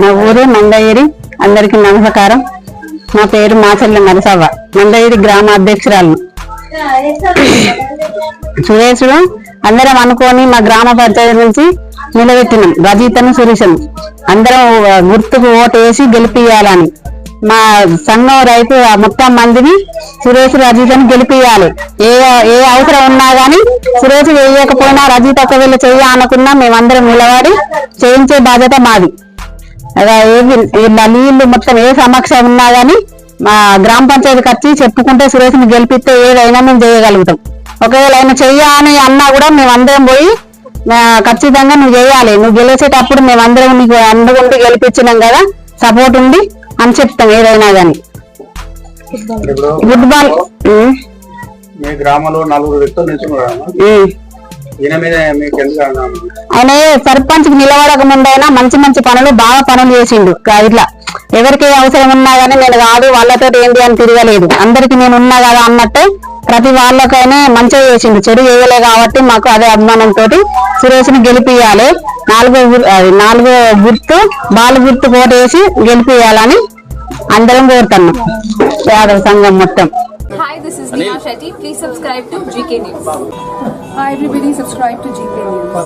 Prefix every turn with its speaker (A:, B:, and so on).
A: నా ఊరు నందగిరి. అందరికి నమస్కారం. నా పేరు మాచర్ల నరసవ్వ, నందగిరి గ్రామ అధ్యక్షురాలు. సురేష్ అందరం అనుకొని మా గ్రామ పంచాయతీ నుంచి నిలబెట్టినాం రజితను సురేషను. అందరం గుర్తుకు ఓటు వేసి గెలిపియాలని మా సంఘం రైతు మొత్తం మందిని సురేష్ రజితను గెలిపియాలి. ఏ అవసరం ఉన్నా గానీ సురేష్ వేయకపోయినా రజిత ఒకవేళ చెయ్య అనుకున్నా మేమందరం నిలబడి చేయించే బాధ్యత మాది. నీళ్లు మొత్తం ఏ సమస్య ఉన్నా గానీ మా గ్రామ పంచాయతీకి వచ్చి చెప్పుకుంటే సురేష్ని గెలిపిస్తే ఏదైనా మేము చేయగలుగుతాం. ఒకవేళ ఆయన చెయ్యాలని అన్నా కూడా మేమందరం పోయి ఖచ్చితంగా నువ్వు చేయాలి, నువ్వు గెలిచేటప్పుడు మేమందరం నీకు అందుకుంటూ గెలిపించినాం కదా, సపోర్ట్ ఉంది అని చెప్తాం ఏదైనా గానీ. ఫుట్బాల్
B: మీ గ్రామంలో 4 వ్యక్తులు నిల్చున్నారు.
A: ఆయన సర్పంచ్ కి నిలబడక ముందైనా మంచి మంచి పనులు బాగా పనులు చేసిండు. ఇట్లా ఎవరికి అవసరం ఉన్నా గానీ నేను కాదు వాళ్ళతో ఏంటి అని తిరగలేదు, అందరికి నేను ఉన్నా కదా అన్నట్టే ప్రతి వాళ్ళకైనా మంచిగా చేసిండు. చెడు చేయలే కాబట్టి మాకు అదే అభిమానంతో సురేష్ ని గెలిపియాలి. 4 గుర్తు బాల్ గుర్తు కోటేసి గెలిపియాలని అందరం కోరుతున్నాం యాదవ్ సంఘం మొత్తం.
C: Hi, this is Neha Shetty. Please subscribe to GK News.
D: Hi everybody, subscribe to GK News.